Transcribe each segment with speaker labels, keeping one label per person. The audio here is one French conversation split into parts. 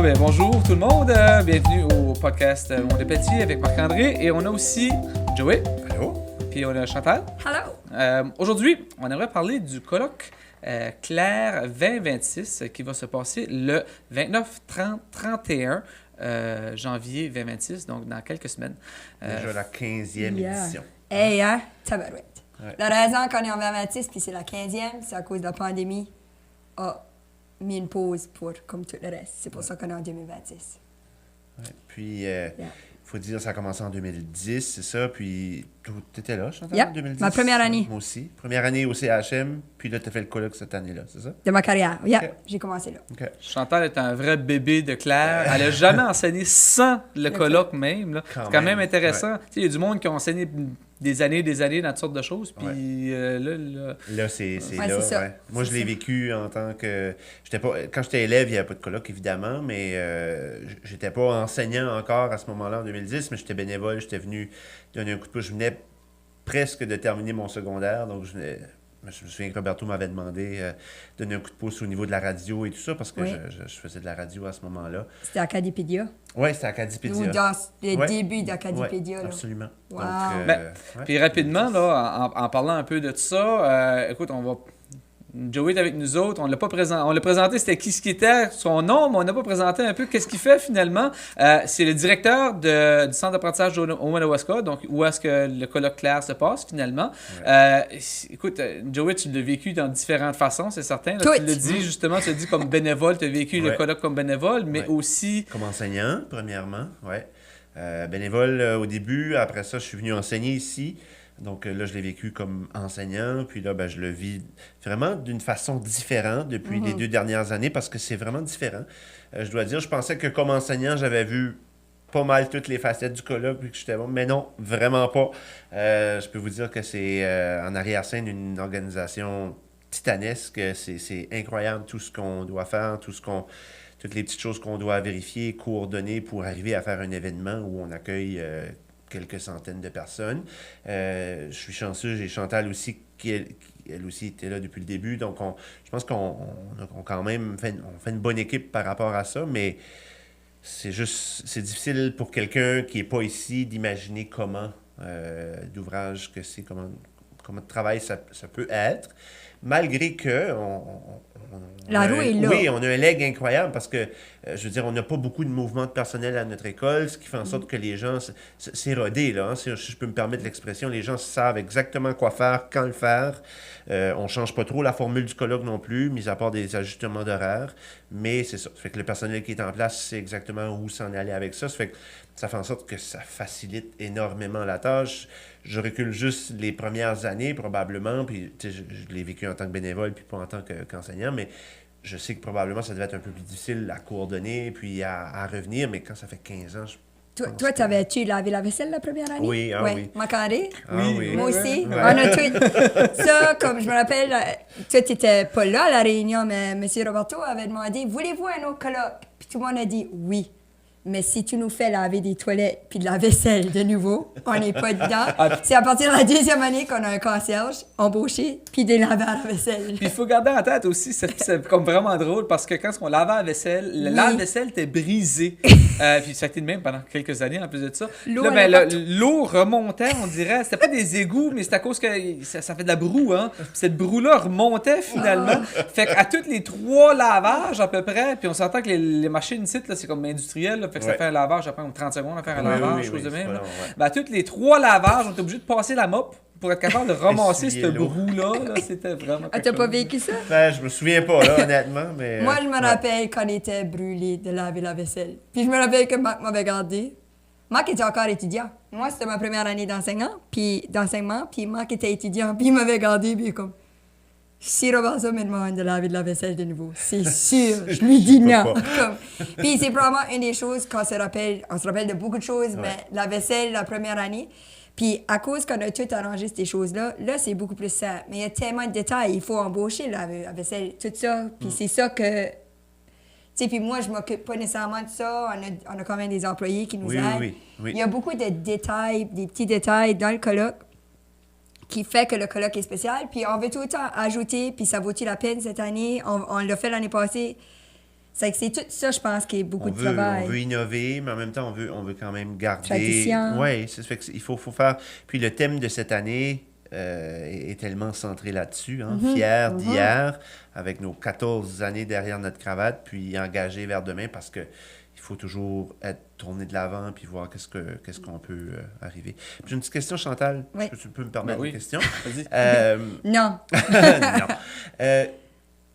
Speaker 1: Bonjour tout le monde, bienvenue au podcast Mon Petit avec Marc-André et on a aussi Joey.
Speaker 2: Allô?
Speaker 1: Puis on a Chantal.
Speaker 3: Hello!
Speaker 1: Aujourd'hui, on aimerait parler du colloque Claire 2026 qui va se passer le 29, 30, 31 janvier 2026, donc dans quelques semaines.
Speaker 2: Déjà la 15e édition.
Speaker 3: Hey, hein? Tabarouette.
Speaker 2: Ouais.
Speaker 3: La raison qu'on est en 2026 puis c'est la 15e, c'est à cause de la pandémie. Mis une pause pour, comme tout le reste. C'est pour ça qu'on est en 2026.
Speaker 2: Ouais. Puis, faut dire, ça a commencé en 2010, c'est ça. Puis, tu étais là, Chantal,
Speaker 3: Yep,
Speaker 2: en 2010?
Speaker 3: ma première année.
Speaker 2: Moi aussi. Première année au CHM, puis là, tu as fait le colloque cette année-là, c'est ça?
Speaker 3: De ma carrière. Yeah,
Speaker 2: Ok.
Speaker 3: j'ai commencé là.
Speaker 2: OK.
Speaker 1: Chantal est un vrai bébé de Claire. Elle n'a jamais enseigné sans le colloque même. Là.
Speaker 2: Quand
Speaker 1: C'est quand même
Speaker 2: même,
Speaker 1: intéressant. Tu sais, il y a du monde qui a enseigné des années dans toutes sortes de choses. Puis là,
Speaker 2: Là, c'est
Speaker 3: Ouais,
Speaker 2: là.
Speaker 3: c'est ça.
Speaker 2: Ouais. Moi,
Speaker 3: C'est
Speaker 2: je l'ai
Speaker 3: ça.
Speaker 2: vécu en tant que... Quand j'étais élève, il n'y avait pas de colloque, évidemment, mais j'étais pas enseignant encore à ce moment-là, en 2010, mais j'étais bénévole, j'étais venu donner un coup de pouce. Je venais presque de terminer mon secondaire, donc je me souviens que Roberto m'avait demandé de donner un coup de pouce au niveau de la radio et tout ça, parce que
Speaker 3: Oui.
Speaker 2: je faisais de la radio à ce moment-là.
Speaker 3: C'était Acadipédia.
Speaker 2: Oui, c'était Acadipédia.
Speaker 3: Ou dans le
Speaker 2: Ouais.
Speaker 3: début d'Acadipédia.
Speaker 2: Ouais,
Speaker 3: là.
Speaker 2: absolument.
Speaker 3: Wow.
Speaker 2: Donc, ouais.
Speaker 1: Puis rapidement, là, en parlant un peu de tout ça, écoute, on va... Joey est avec nous autres, on l'a présenté, c'était qui ce qui était, son nom, mais on n'a pas présenté un peu qu'est-ce qu'il fait finalement. C'est le directeur du centre d'apprentissage au Madawaska, donc où est-ce que le colloque Claire se passe finalement. Écoute, Joey, tu l'as vécu dans différentes façons, c'est certain. Là, tu l'as dit justement, tu l'as dit comme bénévole, tu as vécu le
Speaker 2: Ouais.
Speaker 1: colloque comme bénévole, mais
Speaker 2: Ouais.
Speaker 1: aussi...
Speaker 2: Comme enseignant, premièrement, ouais. Bénévole au début, après ça, je suis venu enseigner ici. Donc là, je l'ai vécu comme enseignant, puis là, je le vis vraiment d'une façon différente depuis les 2 dernières années, parce que c'est vraiment différent. Je dois dire, je pensais que comme enseignant, j'avais vu pas mal toutes les facettes du colloque, puis que j'étais bon, mais non, vraiment pas. Je peux vous dire que c'est en arrière-scène une organisation titanesque. C'est incroyable tout ce qu'on doit faire, toutes les petites choses qu'on doit vérifier, coordonner pour arriver à faire un événement où on accueille quelques centaines de personnes. Je suis chanceux, j'ai Chantal aussi, elle aussi était là depuis le début, donc je pense qu'on quand même fait une bonne équipe par rapport à ça, mais c'est difficile pour quelqu'un qui n'est pas ici d'imaginer comment d'ouvrage que c'est, comment de travail ça peut être, malgré que
Speaker 3: La roue est là.
Speaker 2: Oui, on a un leg incroyable parce que, je veux dire, on n'a pas beaucoup de mouvement de personnel à notre école, ce qui fait en sorte que les gens, c'est rodé, là, hein, si je peux me permettre l'expression, les gens savent exactement quoi faire, quand le faire. On ne change pas trop la formule du colloque non plus, mis à part des ajustements d'horaire, mais c'est ça. Ça fait que le personnel qui est en place sait exactement où s'en aller avec ça. Ça fait que ça fait en sorte que ça facilite énormément la tâche. Je recule juste les premières années, probablement, puis je l'ai vécu en tant que bénévole, puis pas en tant qu'enseignant, mais je sais que probablement ça devait être un peu plus difficile à coordonner, puis à revenir, mais quand ça fait 15 ans,
Speaker 3: Toi, t'avais-tu lavé la vaisselle la première année?
Speaker 2: Oui, oui.
Speaker 3: Marc-André?
Speaker 2: Oui.
Speaker 3: Moi aussi.
Speaker 2: Ouais.
Speaker 3: On a tout... Ça, comme je me rappelle, toi, t'étais pas là à la réunion, mais M. Roberto avait demandé « Voulez-vous un autre colloque? » Puis tout le monde a dit « Oui. » Mais si tu nous fais laver des toilettes puis de la vaisselle de nouveau, on n'est pas dedans. C'est à partir de la 2e année qu'on a un concierge embauché puis des laveurs à vaisselle.
Speaker 1: Puis il faut garder en tête aussi, c'est comme vraiment drôle, parce que quand on lavait la vaisselle, le lave-vaisselle était brisé. Puis ça a été de même pendant quelques années en plus de ça.
Speaker 3: L'eau
Speaker 1: Là,
Speaker 3: allait partout.
Speaker 1: l'eau remontait, on dirait. C'était pas des égouts, mais c'est à cause que ça fait de la broue, hein. Puis cette broue-là remontait finalement. Fait qu'à tous les 3 lavages à peu près, puis on s'entend que les machines ici, là, c'est comme industriel, là, fait que ça
Speaker 2: Ouais.
Speaker 1: fait un lavage, ça prend comme 30 secondes à faire un
Speaker 2: Oui,
Speaker 1: lavage,
Speaker 2: oui,
Speaker 1: chose
Speaker 2: oui,
Speaker 1: de
Speaker 2: c'est
Speaker 1: même.
Speaker 2: pas
Speaker 1: là.
Speaker 2: long, ouais.
Speaker 1: Ben, à tous les 3 lavages, on était obligé de passer la mop pour être capable de ramasser
Speaker 2: Essuyer
Speaker 1: cette
Speaker 2: l'eau.
Speaker 1: broue-là. Là, c'était vraiment
Speaker 3: Ah,
Speaker 1: quelque
Speaker 3: t'as pas
Speaker 1: chose.
Speaker 3: vécu ça?
Speaker 2: Je me souviens pas, là, honnêtement, mais...
Speaker 3: Moi, je me
Speaker 2: ouais.
Speaker 3: rappelle quand on était brûlé de laver la vaisselle. Puis je me rappelle que Marc m'avait gardé. Marc était encore étudiant. Moi, c'était ma première année d'enseignement, puis Marc était étudiant, puis il m'avait gardé, puis comme... Si Roberto me demande de laver de la vaisselle de nouveau, c'est sûr, je lui dis non. Comme, puis c'est probablement une des choses qu'on se rappelle de beaucoup de choses, mais la vaisselle, la première année. Puis à cause qu'on a tout arrangé ces choses-là, là, c'est beaucoup plus simple. Mais il y a tellement de détails, il faut embaucher la vaisselle, tout ça. Puis c'est ça que... Tu sais, puis moi, je m'occupe pas nécessairement de ça. On a quand même des employés qui nous aident.
Speaker 2: Oui.
Speaker 3: Il y a beaucoup de détails, des petits détails dans le colloque qui fait que le colloque est spécial. Puis on veut tout le temps ajouter, puis ça vaut-il la peine cette année? On l'a fait l'année passée. C'est que c'est tout ça, je pense, qui est beaucoup
Speaker 2: On
Speaker 3: de
Speaker 2: veut,
Speaker 3: travail.
Speaker 2: on veut innover, mais en même temps, on veut quand même garder...
Speaker 3: Tradition.
Speaker 2: Oui, ça fait qu'il faut faire... Puis le thème de cette année est tellement centré là-dessus, hein? Fier d'hier, avec nos 14 années derrière notre cravate, puis engagé vers demain, parce que il faut toujours être tourné de l'avant, puis voir qu'est-ce qu'on peut arriver. Puis j'ai une petite question, Chantal.
Speaker 3: Oui.
Speaker 2: Tu peux me permettre
Speaker 1: Ben oui.
Speaker 2: une question?
Speaker 1: Vas-y.
Speaker 3: Non.
Speaker 2: Non.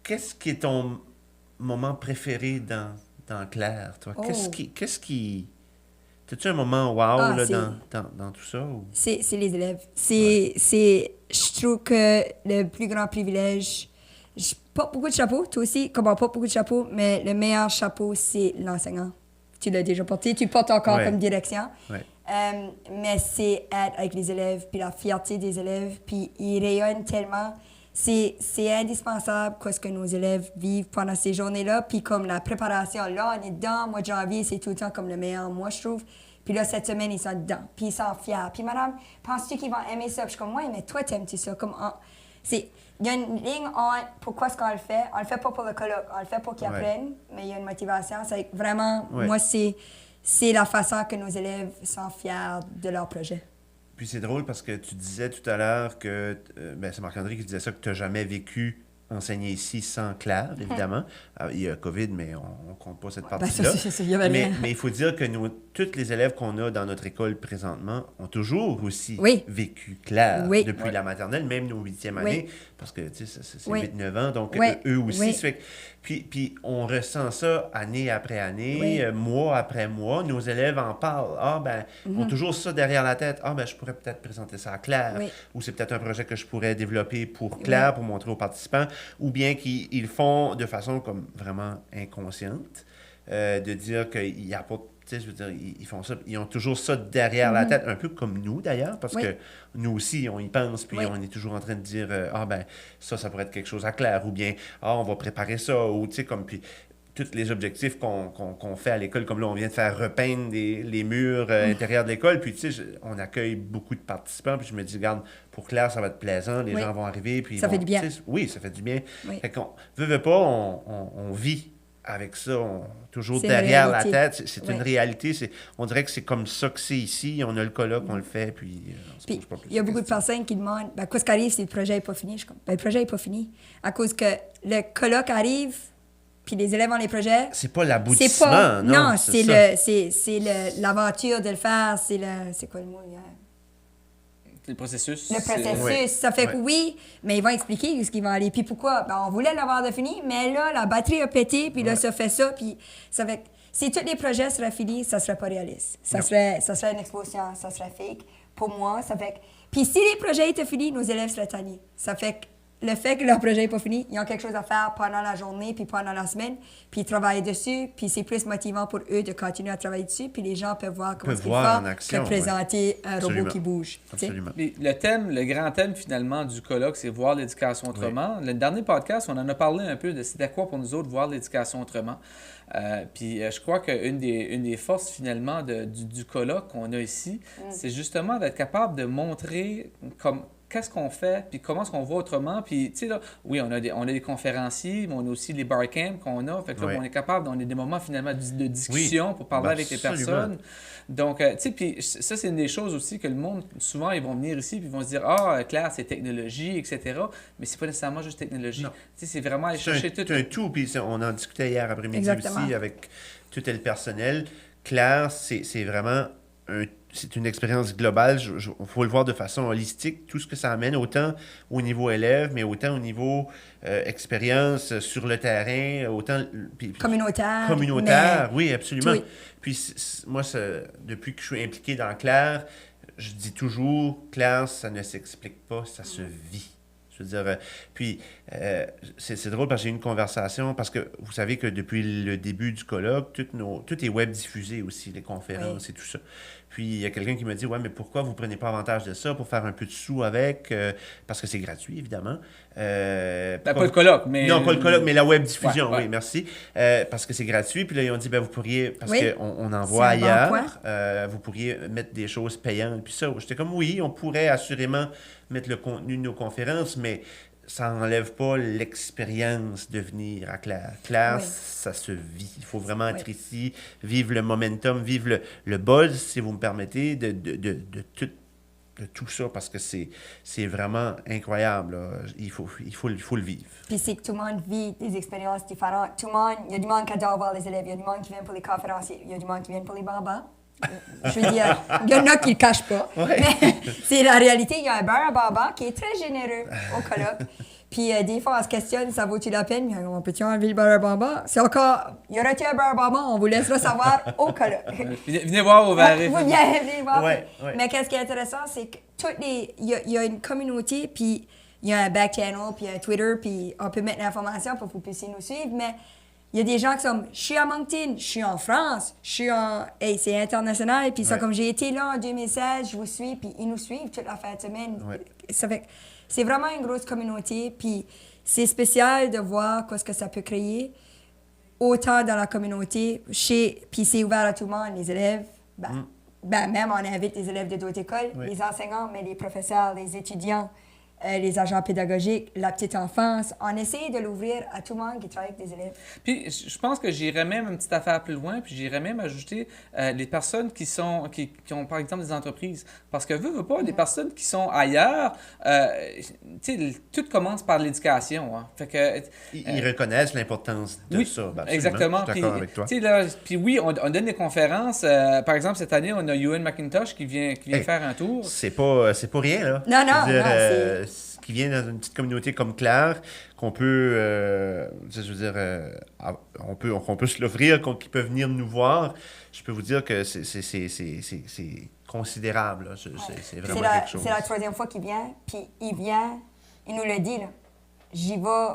Speaker 2: Qu'est-ce qui est ton moment préféré dans Claire, toi?
Speaker 3: Oh.
Speaker 2: Qu'est-ce qui... T'as-tu un moment wow
Speaker 3: Ah,
Speaker 2: là,
Speaker 3: c'est-
Speaker 2: dans tout ça? Ou...
Speaker 3: C'est les élèves. Je trouve que le plus grand privilège, je porte beaucoup de chapeaux, toi aussi, comme on porte beaucoup de chapeaux, mais le meilleur chapeau, c'est l'enseignant. Tu l'as déjà porté, tu le portes encore
Speaker 2: Ouais.
Speaker 3: comme direction.
Speaker 2: Ouais.
Speaker 3: Mais c'est être avec les élèves, puis la fierté des élèves, puis ils rayonnent tellement. C'est indispensable ce que nos élèves vivent pendant ces journées-là, puis comme la préparation. Là, on est dedans, mois de janvier, c'est tout le temps comme le meilleur mois, je trouve. Puis là, cette semaine, ils sont dedans, puis ils sont fiers. Puis madame, penses-tu qu'ils vont aimer ça? Puis je suis comme, ouais, mais toi, t'aimes-tu ça? Comme, il y a une ligne entre pourquoi est-ce qu'on le fait. On le fait pas pour le colloque, on le fait pour qu'ils
Speaker 2: Ouais.
Speaker 3: apprennent, mais il y a une motivation. C'est vraiment,
Speaker 2: Ouais.
Speaker 3: moi, c'est la façon que nos élèves sont fiers de leur projet.
Speaker 2: Puis c'est drôle parce que tu disais tout à l'heure que... c'est Marc-André qui disait ça, que tu n'as jamais vécu enseigner ici sans Claire, évidemment. Alors, il y a COVID, mais on ne compte pas cette
Speaker 3: Ben,
Speaker 2: partie-là.
Speaker 3: il y avait rien.
Speaker 2: Mais il faut dire que tous les élèves qu'on a dans notre école présentement ont toujours aussi
Speaker 3: Oui.
Speaker 2: vécu Claire
Speaker 3: Oui.
Speaker 2: depuis la maternelle, même nos 8e
Speaker 3: Oui.
Speaker 2: années, parce que tu sais, c'est
Speaker 3: Oui.
Speaker 2: 8-9 ans, donc
Speaker 3: Oui.
Speaker 2: eux aussi.
Speaker 3: Oui.
Speaker 2: Ça fait que- puis on ressent ça année après année,
Speaker 3: Oui.
Speaker 2: mois après mois. Nos élèves en parlent. Ont toujours ça derrière la tête. Je pourrais peut-être présenter ça à Claire.
Speaker 3: Oui.
Speaker 2: Ou c'est peut-être un projet que je pourrais développer pour Claire, pour montrer aux participants. Ou bien qu'ils le font de façon comme vraiment inconsciente, de dire qu'ils apportent, tu sais, je veux dire, ils font ça, ils ont toujours ça derrière la tête, un peu comme nous d'ailleurs, parce
Speaker 3: Oui.
Speaker 2: que nous aussi, on y pense, puis
Speaker 3: Oui.
Speaker 2: on est toujours en train de dire, ça pourrait être quelque chose à Claire, ou bien, on va préparer ça, ou tu sais, comme, puis tous les objectifs qu'on fait à l'école, comme là, on vient de faire repeindre les murs intérieurs de l'école, puis tu sais, on accueille beaucoup de participants, puis je me dis, regarde, pour Claire, ça va être plaisant, les
Speaker 3: Oui.
Speaker 2: gens vont arriver, puis
Speaker 3: Ça
Speaker 2: ils
Speaker 3: fait
Speaker 2: vont-
Speaker 3: du bien.
Speaker 2: tu sais, oui, ça fait du bien.
Speaker 3: Oui.
Speaker 2: Fait qu'on veut pas, on vit avec ça, toujours
Speaker 3: C'est une
Speaker 2: derrière la
Speaker 3: réalité.
Speaker 2: tête. C'est
Speaker 3: Oui.
Speaker 2: une réalité. On dirait que c'est comme ça que c'est ici. On a le colloque, on le fait, puis on se
Speaker 3: Puis,
Speaker 2: pose pas plus
Speaker 3: il y a
Speaker 2: de
Speaker 3: beaucoup de
Speaker 2: questions.
Speaker 3: personnes qui demandent qu'est-ce qui arrive si le projet n'est pas fini. Je suis comme, le projet n'est pas fini. À cause que le colloque arrive, puis les élèves ont les projets.
Speaker 2: C'est pas
Speaker 3: C'est
Speaker 2: l'aboutissement,
Speaker 3: pas.
Speaker 2: non.
Speaker 3: c'est l'aventure de le faire. C'est quoi le mot?
Speaker 1: Le processus.
Speaker 3: Le processus.
Speaker 2: Ouais.
Speaker 3: Ça fait que
Speaker 2: Ouais.
Speaker 3: oui, mais ils vont expliquer ce qu'ils vont aller. Puis pourquoi? On voulait l'avoir de fini, mais là, la batterie a pété, puis là, ça fait ça. Puis ça fait que si tous les projets seraient finis, ça serait pas réaliste. Ça serait une exposition, ça serait fake. Pour moi, ça fait que... Puis si les projets étaient finis, nos élèves seraient tannés. Ça fait que le fait que leur projet n'est pas fini, ils ont quelque chose à faire pendant la journée puis pendant la semaine, puis ils travaillent dessus, puis c'est plus motivant pour eux de continuer à travailler dessus, puis les gens peuvent voir comment
Speaker 2: Peuvent
Speaker 3: c'est
Speaker 2: voir
Speaker 3: fort
Speaker 2: en action,
Speaker 3: que présenter un
Speaker 2: Absolument.
Speaker 3: robot qui bouge. tu sais.
Speaker 2: Absolument.
Speaker 1: Mais le grand thème finalement du colloque, c'est voir l'éducation autrement. Le dernier podcast, on en a parlé un peu de c'était quoi pour nous autres voir l'éducation autrement. Puis je crois qu'une des forces finalement du colloque qu'on a ici, c'est justement d'être capable de montrer qu'est-ce qu'on fait, puis comment est-ce qu'on voit autrement. Puis, tu sais, là, oui, on a des conférenciers, mais on a aussi les bar camps qu'on a. Fait que là,
Speaker 2: Ouais.
Speaker 1: on est capable, on a des moments finalement de discussion pour parler
Speaker 2: Ben,
Speaker 1: avec les
Speaker 2: absolument.
Speaker 1: personnes. Donc, tu sais, puis ça, c'est une des choses aussi que le monde, souvent, ils vont venir ici, puis ils vont se dire, Claire, c'est technologie, etc. Mais c'est pas nécessairement juste technologie.
Speaker 2: Non.
Speaker 1: Tu sais, c'est vraiment aller chercher tout.
Speaker 2: C'est un tout, puis on en discutait hier après-midi
Speaker 3: Exactement.
Speaker 2: aussi avec tout le personnel. Claire, c'est vraiment c'est une expérience globale. Il faut le voir de façon holistique, tout ce que ça amène, autant au niveau élève, mais autant au niveau expérience sur le terrain, autant... puis-
Speaker 3: Communautaire.
Speaker 2: Communautaire, oui, absolument.
Speaker 3: Oui.
Speaker 2: Puis moi, depuis que je suis impliqué dans Claire, je dis toujours, Claire, ça ne s'explique pas, ça se vit. Je veux dire, c'est drôle parce que j'ai eu une conversation, parce que vous savez que depuis le début du colloque, tout est web diffusé aussi, les conférences et tout ça. Puis il y a quelqu'un qui me dit, ouais, mais pourquoi vous prenez pas avantage de ça pour faire un peu de sous avec, parce que c'est gratuit, évidemment.
Speaker 1: Pas le colloque, mais...
Speaker 2: Non, pas le colloque, mais la web diffusion,
Speaker 1: Ouais, ouais.
Speaker 2: oui, merci. Parce que c'est gratuit. Puis là, ils ont dit, vous pourriez, parce
Speaker 3: Oui.
Speaker 2: qu'on envoie
Speaker 3: C'est un bon
Speaker 2: ailleurs, vous pourriez mettre des choses payantes. Puis ça, j'étais comme, oui, on pourrait assurément mettre le contenu de nos conférences, mais ça n'enlève pas l'expérience de venir à Claire. Claire,
Speaker 3: Oui.
Speaker 2: ça se vit. Il faut vraiment être
Speaker 3: Oui.
Speaker 2: ici, vivre le momentum, vivre le buzz, si vous me permettez, de tout ça, parce que c'est vraiment incroyable, là. Il faut le vivre.
Speaker 3: Puis c'est que tout le monde vit des expériences différentes. Tout le monde, il y a du monde qui adore voir les élèves, il y a du monde qui vient pour les conférenciers, il y a du monde qui vient pour les bambins. Je veux dire, il y en a qui ne le cachent pas.
Speaker 2: Ouais.
Speaker 3: Mais c'est la réalité. Il y a un beurre à baba qui est très généreux au colloque. Puis des fois, on se questionne, ça vaut-tu la peine? On peut-tu enlever le beurre à baba? C'est encore, y aura-t-il un beurre à baba? On vous laissera savoir au colloque.
Speaker 1: Venez voir au Varé.
Speaker 3: Vous venez voir.
Speaker 2: Ouais.
Speaker 3: Mais qu'est-ce qui est intéressant, c'est que il y a une communauté, puis il y a un back channel, puis un Twitter, puis on peut mettre l'information pour que vous puissiez nous suivre, mais il y a des gens qui sont je suis à Moncton, je suis en France, je suis en... Hey, c'est international, puis ça,
Speaker 2: Ouais.
Speaker 3: comme j'ai été là en 2016, je vous suis, puis ils nous suivent toute la fin de semaine.
Speaker 2: Ouais.
Speaker 3: Ça fait que c'est vraiment une grosse communauté, puis c'est spécial de voir ce que ça peut créer, autant dans la communauté, puis c'est ouvert à tout le monde, les élèves, même on invite les élèves de d'autres écoles,
Speaker 2: Oui.
Speaker 3: les enseignants, mais les professeurs, les étudiants, les agents pédagogiques, la petite enfance. On essaie de l'ouvrir à tout le monde qui travaille avec des élèves.
Speaker 1: Puis je pense que j'irais même une petite affaire plus loin, puis j'irais même ajouter les personnes qui ont par exemple des entreprises. Parce que veux pas, les personnes qui sont ailleurs, tu sais, tout commence par l'éducation. Hein. Fait que,
Speaker 2: Ils reconnaissent l'importance de ça. Ben, absolument.
Speaker 1: exactement.
Speaker 2: Je suis d'accord avec toi.
Speaker 1: Tu sais, là, puis oui, on donne des conférences. Par exemple, cette année, on a Ewan McIntosh qui vient
Speaker 2: Hey,
Speaker 1: faire un tour.
Speaker 2: C'est pas rien, là.
Speaker 3: Non,
Speaker 2: Je veux dire,
Speaker 3: non,
Speaker 2: qui vient dans une petite communauté comme Claire, qu'on peut, je veux dire, on peut se l'offrir, qu'ils peuvent venir nous voir. Je peux vous dire que c'est considérable, là. C'est vraiment quelque chose.
Speaker 3: C'est la troisième fois qu'il vient, puis il nous le dit, là. J'y vais.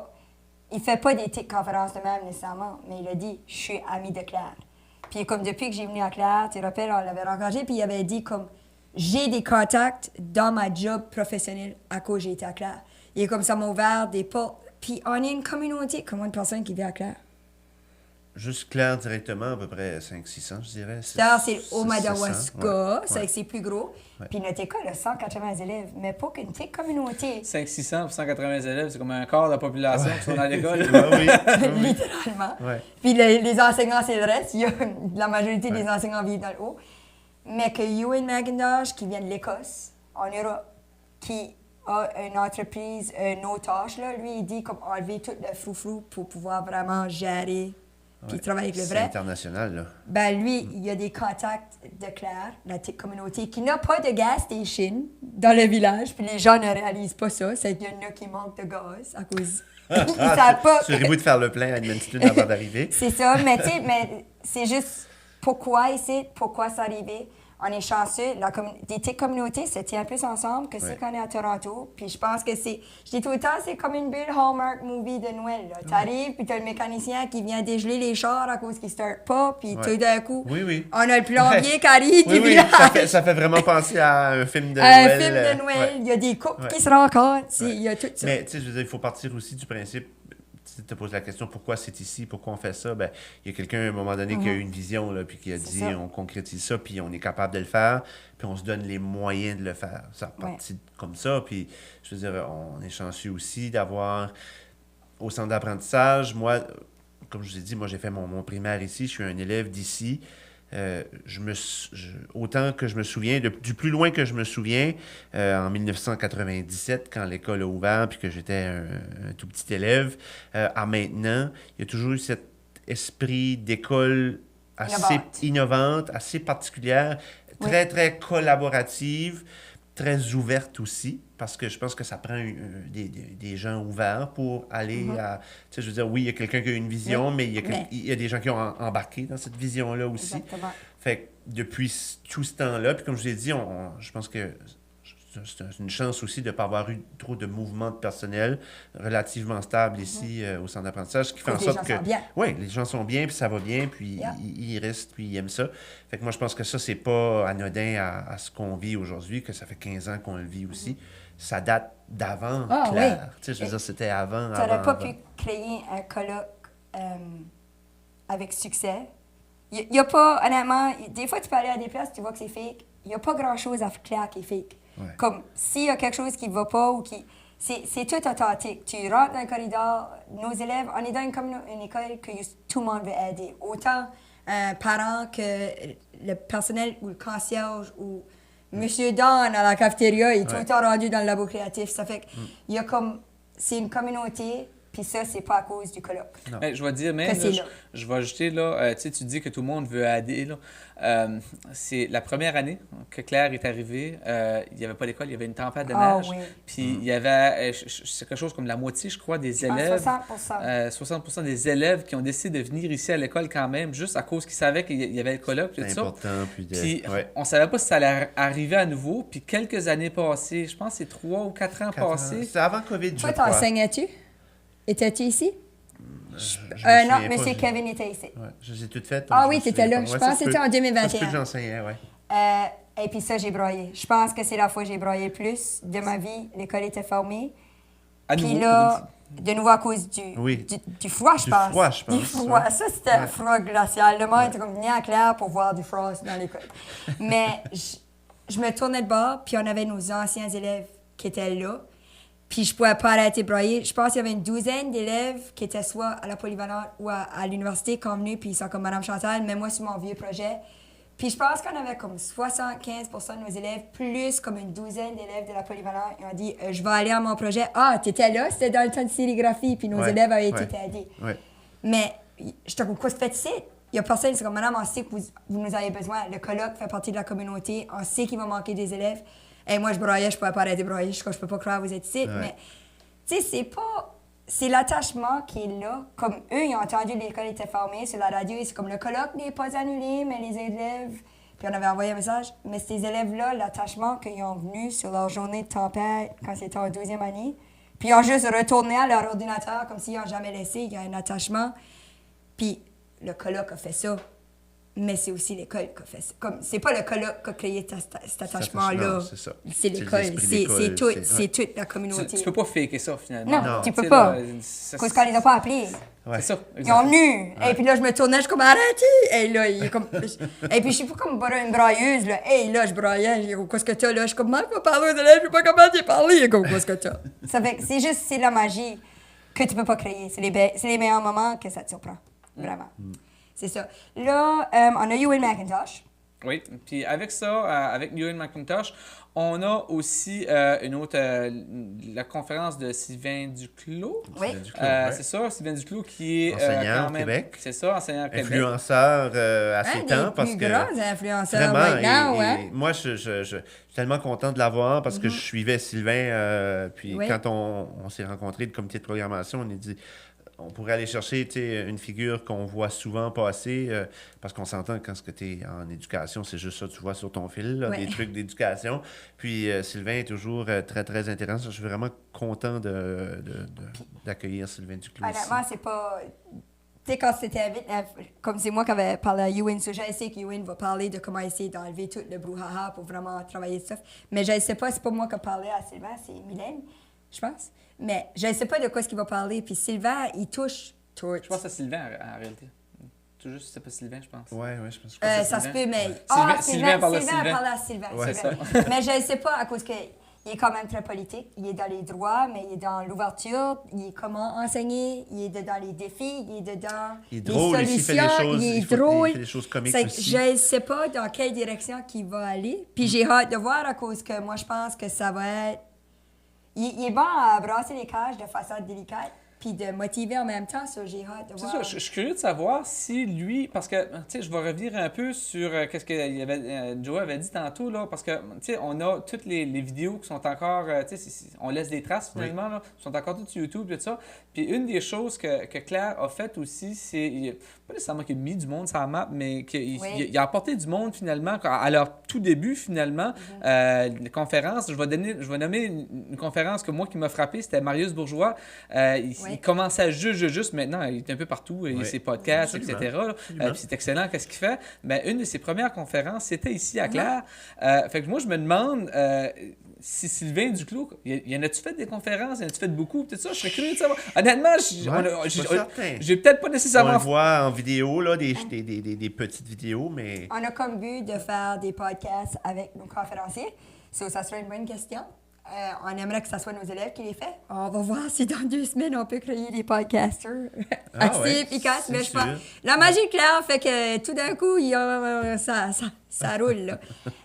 Speaker 3: Il fait pas des petites conférences de même nécessairement, mais il a dit, je suis ami de Claire. Puis comme depuis que j'ai venu à Claire, tu te rappelles, on l'avait rencontré, puis il avait dit comme, j'ai des contacts dans ma job professionnel à cause j'ai été à Claire. Et comme ça m'a ouvert des portes. Puis on est une communauté, combien de personnes qui vivent à Claire?
Speaker 2: Juste Claire directement, à peu près 500-600, je dirais.
Speaker 3: D'ailleurs, c'est au
Speaker 2: 600,
Speaker 3: Madawaska,
Speaker 2: ouais.
Speaker 3: c'est que c'est plus gros.
Speaker 2: Ouais.
Speaker 3: Puis notre école a 180 élèves, mais pas qu'une petite communauté.
Speaker 1: 500-600 pour 180 élèves, c'est comme un quart de la population qui sont dans l'école.
Speaker 2: Oui.
Speaker 3: Littéralement.
Speaker 2: Ouais.
Speaker 3: Puis les enseignants, c'est le reste. La majorité des enseignants vivent dans le haut. Mais que Ewan McIntosh, qui vient de l'Écosse, en Europe, qui a une entreprise, une autre tâche, là, lui, il dit comme enlever tout le froufrou pour pouvoir vraiment gérer puis travailler avec le
Speaker 2: C'est
Speaker 3: vrai.
Speaker 2: international, là.
Speaker 3: Ben lui, il y a des contacts de Claire, la petite communauté, qui n'a pas de gas station dans le village. Puis les gens ne réalisent pas ça. C'est qu'il y en a qui manquent de gaz à cause... Ils savent pas.
Speaker 2: Sur le bout de faire le plein à Edmundston avant d'arriver.
Speaker 3: C'est ça, mais tu sais, mais c'est juste pourquoi ici, pourquoi c'est arrivé. On est chanceux. Des petites communautés se tiennent plus ensemble que si on est à Toronto. Puis je pense que c'est... Je dis tout le temps, c'est comme une bulle Hallmark movie de Noël. Tu arrives, puis tu as le mécanicien qui vient dégeler les chars à cause qu'ils ne startent pas. Puis tout d'un coup,
Speaker 2: Oui.
Speaker 3: on a le plombier qui arrive
Speaker 2: Oui,
Speaker 3: du
Speaker 2: oui.
Speaker 3: village.
Speaker 2: Ça fait vraiment penser à un film de
Speaker 3: Un
Speaker 2: Noël.
Speaker 3: film de Noël.
Speaker 2: Ouais.
Speaker 3: Il y a des couples
Speaker 2: Ouais.
Speaker 3: qui se rencontrent. Il y a tout ça.
Speaker 2: Mais tu sais, je veux dire, il faut partir aussi du principe. Tu te poses la question pourquoi c'est ici, pourquoi on fait ça. Ben, il y a quelqu'un à un moment donné qui a eu une vision, là, puis qui a dit
Speaker 3: ça.
Speaker 2: on concrétise ça, puis on est capable de le faire, puis on se donne les moyens de le faire. Ça partit comme ça. Puis je veux dire, on est chanceux aussi d'avoir au centre d'apprentissage. Moi, comme je vous ai dit, moi j'ai fait mon primaire ici, je suis un élève d'ici. Autant que je me souviens, du plus loin que je me souviens, en 1997, quand l'école a ouvert, puis que j'étais un tout petit élève, à maintenant, il y a toujours eu cet esprit d'école assez innovante, assez particulière, très, très collaborative, très ouverte aussi, parce que je pense que ça prend des gens ouverts pour aller à... Tu sais, je veux dire, oui, il y a quelqu'un qui a une vision, mais il y a des gens qui ont embarqué dans cette vision-là aussi.
Speaker 3: Exactement.
Speaker 2: Fait que depuis tout ce temps-là, puis comme je l'ai dit, je pense que c'est une chance aussi de ne pas avoir eu trop de mouvements de personnel relativement stable ici au centre d'apprentissage, ce qui fait en sorte que... Oui, les gens sont bien, puis ça va bien, puis ils restent, puis ils aiment ça. Fait que moi, je pense que ça, c'est pas anodin à ce qu'on vit aujourd'hui, que ça fait 15 ans qu'on le vit aussi. Ça date d'avant, Claire. Tu sais, je veux dire, c'était avant.
Speaker 3: Tu n'aurais pas pu créer un colloque avec succès. Il n'y a pas, honnêtement, des fois, tu peux aller à des places, tu vois que c'est fake. Il n'y a pas grand-chose à Claire qui est fake.
Speaker 2: Ouais.
Speaker 3: Comme, s'il y a quelque chose qui ne va pas ou qui... c'est tout authentique. Tu rentres dans le corridor, nos élèves, on est dans une école que tout le monde veut aider. Autant parents que le personnel ou le concierge ou Monsieur Don à la cafétéria est tout le temps rendu dans le labo créatif. Ça fait qu'il y a comme... C'est une communauté, puis ça, c'est pas à cause du colloque.
Speaker 1: Mais je vais dire, même, je vais ajouter, là, tu dis que tout le monde veut aider. Là. C'est la première année que Claire est arrivée, il n'y avait pas d'école, il y avait une tempête de neige.
Speaker 3: Oui.
Speaker 1: Puis il y avait, c'est quelque chose comme la moitié, je crois, des élèves. 60% des élèves qui ont décidé de venir ici à l'école quand même, juste à cause qu'ils savaient qu'il y avait le colloque.
Speaker 2: C'est important.
Speaker 1: Puis on savait pas si ça allait arriver à nouveau. Puis quelques années passées, je pense que c'est 3 ou 4 ans passés.
Speaker 2: C'est avant COVID,
Speaker 3: Toi, t'enseignais-tu? Étais-tu ici? Non, M. Kevin était ici.
Speaker 2: Ouais, je les ai toutes faites.
Speaker 3: Ah oui, tu étais là. Je pense que c'était en 2021.
Speaker 2: C'est que j'enseignais, oui.
Speaker 3: Et puis ça, j'ai broyé. Je pense que c'est la fois que j'ai broyé le plus de ma vie. L'école était fermée. Puis là, de nouveau à cause du froid, je pense. Du froid. Ça, c'était un froid glacial. Le monde était comme venu à Claire pour voir du froid dans l'école. Mais je me tournais de bord, puis on avait nos anciens élèves qui étaient là. Puis je pouvais pas arrêter de broyer. Je pense qu'il y avait une douzaine d'élèves qui étaient soit à la polyvalente ou à l'université qui sont venus, puis ils sont comme Madame Chantal, mais moi sur mon vieux projet. Puis je pense qu'on avait comme 75% de nos élèves, plus comme une douzaine d'élèves de la polyvalente. Ils ont dit je vais aller à mon projet. Ah, t'étais là, c'était dans le temps de sérigraphie, puis nos élèves avaient été aidés.
Speaker 2: Ouais.
Speaker 3: Mais j'étais comme, quoi, se fait ici? Il y a personne, c'est comme, Madame, on sait que vous nous avez besoin. Le colloque fait partie de la communauté, on sait qu'il va manquer des élèves. Et moi, je broyais, je pouvais pas arrêter de broyer. Je peux pas croire que vous êtes ici. Mais, tu sais, c'est pas... C'est l'attachement qui est là. Comme eux, ils ont entendu que l'école était fermée sur la radio. C'est comme le colloque n'est pas annulé, mais les élèves... Puis on avait envoyé un message. Mais ces élèves-là, l'attachement qu'ils ont venu sur leur journée de tempête quand c'était en 12e année, puis ils ont juste retourné à leur ordinateur comme s'ils n'ont jamais laissé. Il y a un attachement. Puis le colloque a fait ça. Mais c'est aussi l'école qui a fait ça. Comme, c'est pas le colloque qui a créé cet attachement-là.
Speaker 2: C'est ça.
Speaker 3: C'est l'école. C'est toute la communauté.
Speaker 1: Tu peux pas faker ça, finalement.
Speaker 3: Non, tu peux pas. Parce qu'on les a pas appelés.
Speaker 1: C'est ça.
Speaker 3: Ils sont venus. Et puis là, je me tournais, je suis comme, arrêtez! Et là, il est comme... Et puis je suis pas comme une brailleuse, là. Et là, je braillais. J'ai dit, qu'est-ce que t'as, là? Je suis comme, moi, je peux parler aux élèves, je sais pas comment t'y parler. Il est comme, qu'est-ce que t'as? Ça fait que c'est juste, c'est la magie que tu peux pas créer. C'est les meilleurs moments que ça te surprend. Vraiment. C'est ça. Là, on a Ewan McIntosh.
Speaker 1: Oui, puis avec ça, avec Ewan McIntosh, on a aussi une autre, la conférence de Sylvain Duclos.
Speaker 3: Oui.
Speaker 1: C'est ça, Sylvain Duclos qui est
Speaker 2: enseignant
Speaker 1: quand
Speaker 2: au
Speaker 1: même,
Speaker 2: Québec.
Speaker 1: C'est ça, enseignant au Québec.
Speaker 2: Influenceur à ses temps. Parce que
Speaker 3: grands influenceurs
Speaker 2: vraiment,
Speaker 3: right now,
Speaker 2: et moi, je suis tellement content de l'avoir parce que je suivais Sylvain. Puis quand on s'est rencontrés, le comité de programmation, on a dit... On pourrait aller chercher une figure qu'on voit souvent passer, parce qu'on s'entend quand tu es en éducation, c'est juste ça que tu vois sur ton fil, là, des trucs d'éducation. Puis Sylvain est toujours très, très intéressant. Je suis vraiment content d'accueillir Sylvain Duclos.
Speaker 3: Honnêtement, c'est pas... Tu sais, quand c'était comme c'est moi qui avais parlé à Ewan, je sais qu'Ewan va parler de comment essayer d'enlever tout le brouhaha pour vraiment travailler ça. Mais je ne sais pas, c'est pas moi qui ai parlé à Sylvain, c'est Mylène, je pense. Mais je ne sais pas de quoi il va parler. Puis Sylvain, il touche.
Speaker 1: Je pense que c'est Sylvain en réalité. Tout juste, c'est pas Sylvain, je pense.
Speaker 2: Oui, je pense
Speaker 3: que ça se peut, mais...
Speaker 1: Sylvain parle à
Speaker 3: Sylvain.
Speaker 1: Ouais, ça.
Speaker 3: Mais je ne sais pas à cause qu'il est quand même très politique. Il est dans les droits, mais il est dans l'ouverture. Il est comment enseigner. Il est dans les défis. Il est dedans
Speaker 2: les solutions.
Speaker 3: Il est drôle.
Speaker 2: Il fait des choses comiques aussi.
Speaker 3: Je ne sais pas dans quelle direction il va aller. Puis j'ai hâte de voir à cause que moi, je pense que ça va être... Il est bon à brasser les cages de façon délicate, puis de motiver en même temps, ça, j'ai hâte de voir.
Speaker 1: C'est ça, je suis curieux de savoir si lui, parce que, tu sais, je vais revenir un peu sur qu'est-ce que Joey avait dit tantôt, là, parce que, tu sais, on a toutes les vidéos qui sont encore, tu sais, on laisse des traces, finalement, là, qui sont encore toutes sur YouTube, et tout ça. Puis une des choses que Claire a faites aussi, c'est, pas nécessairement qu'il a mis du monde sur la map, mais qu'il a apporté du monde, finalement, à leur tout début, finalement, une conférence. Je vais nommer une conférence que moi, qui m'a frappé, c'était Marius Bourgeois. Il commençait juste maintenant, il est un peu partout, il y a ses podcasts, etc. Puis c'est excellent, qu'est-ce qu'il fait. Mais une de ses premières conférences, c'était ici à Claire. Fait que moi, je me demande si Sylvain Duclos, y en a-tu fait des conférences, y en a-tu fait beaucoup, peut-être ça, je serais curieux de savoir. Honnêtement, j'ai peut-être pas nécessairement...
Speaker 2: On le voit en vidéo, là, des petites vidéos, mais...
Speaker 3: On a comme but de faire des podcasts avec nos conférenciers. Ça serait une bonne question. on aimerait que ce soit nos élèves qui les fait. On va voir si dans 2 semaines, on peut créer des podcasters assez efficaces. Mais je pense, la magie claire fait que tout d'un coup, ça roule. Là.